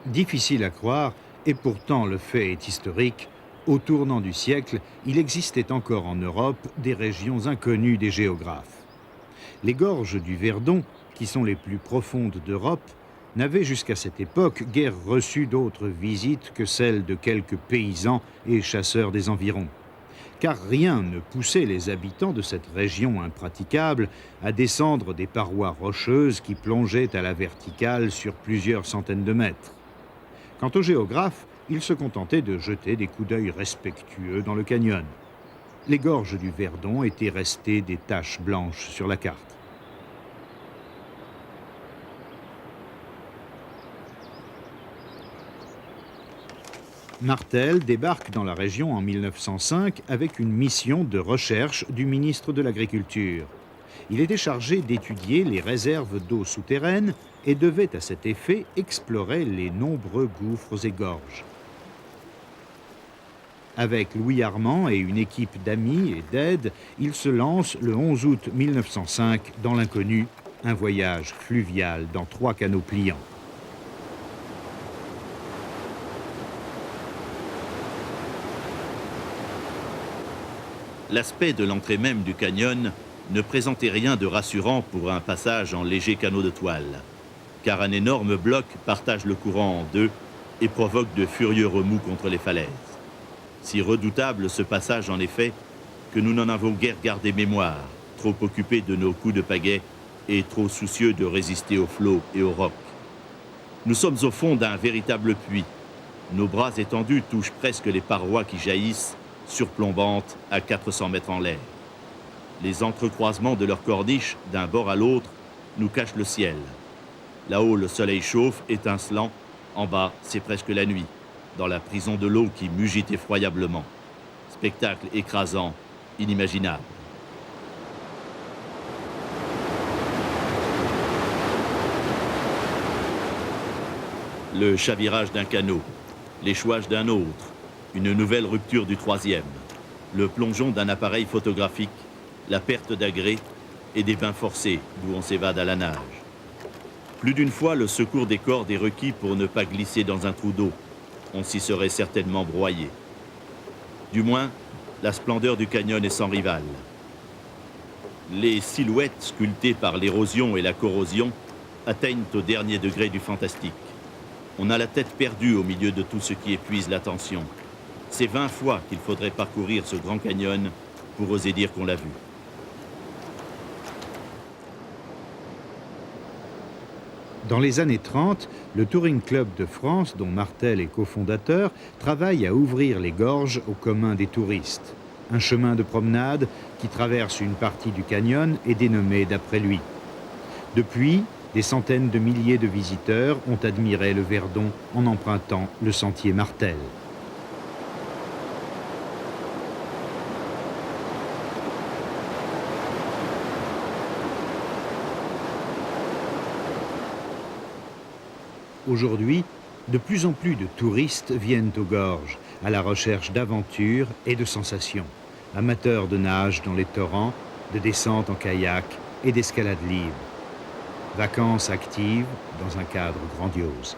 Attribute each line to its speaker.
Speaker 1: Difficile à croire, et pourtant le fait est historique. Au tournant du siècle, il existait encore en Europe des régions inconnues des géographes. Les gorges du Verdon, qui sont les plus profondes d'Europe, n'avaient jusqu'à cette époque guère reçu d'autres visites que celles de quelques paysans et chasseurs des environs. Car rien ne poussait les habitants de cette région impraticable à descendre des parois rocheuses qui plongeaient à la verticale sur plusieurs centaines de mètres. Quant aux géographes, ils se contentaient de jeter des coups d'œil respectueux dans le canyon. Les gorges du Verdon étaient restées des taches blanches sur la carte. Martel débarque dans la région en 1905 avec une mission de recherche du ministre de l'Agriculture. Il était chargé d'étudier les réserves d'eau souterraines et devait à cet effet explorer les nombreux gouffres et gorges. Avec Louis Armand et une équipe d'amis et d'aide, il se lance le 11 août 1905 dans l'inconnu, un voyage fluvial dans 3 canots pliants.
Speaker 2: L'aspect de l'entrée même du canyon ne présentait rien de rassurant pour un passage en léger canot de toile, car un énorme bloc partage le courant en deux et provoque de furieux remous contre les falaises. Si redoutable ce passage en effet, que nous n'en avons guère gardé mémoire, trop occupés de nos coups de pagaie et trop soucieux de résister aux flots et aux rocs. Nous sommes au fond d'un véritable puits. Nos bras étendus touchent presque les parois qui jaillissent, surplombantes à 400 mètres en l'air. Les entrecroisements de leurs corniches, d'un bord à l'autre, nous cachent le ciel. Là-haut, le soleil chauffe, étincelant. En bas, c'est presque la nuit, dans la prison de l'eau qui mugit effroyablement. Spectacle écrasant, inimaginable. Le chavirage d'un canot, l'échouage d'un autre, une nouvelle rupture du troisième, le plongeon d'un appareil photographique, la perte d'agrès et des bains forcés d'où on s'évade à la nage. Plus d'une fois, le secours des cordes est requis pour ne pas glisser dans un trou d'eau. On s'y serait certainement broyé. Du moins, la splendeur du canyon est sans rival. Les silhouettes sculptées par l'érosion et la corrosion atteignent au dernier degré du fantastique. On a la tête perdue au milieu de tout ce qui épuise l'attention. C'est 20 fois qu'il faudrait parcourir ce grand canyon pour oser dire qu'on l'a vu.
Speaker 1: Dans les années 30, le Touring Club de France, dont Martel est cofondateur, travaille à ouvrir les gorges au commun des touristes. Un chemin de promenade qui traverse une partie du canyon est dénommé d'après lui. Depuis, des centaines de milliers de visiteurs ont admiré le Verdon en empruntant le sentier Martel. Aujourd'hui, de plus en plus de touristes viennent aux gorges, à la recherche d'aventures et de sensations. Amateurs de nage dans les torrents, de descente en kayak et d'escalade libre. Vacances actives dans un cadre grandiose.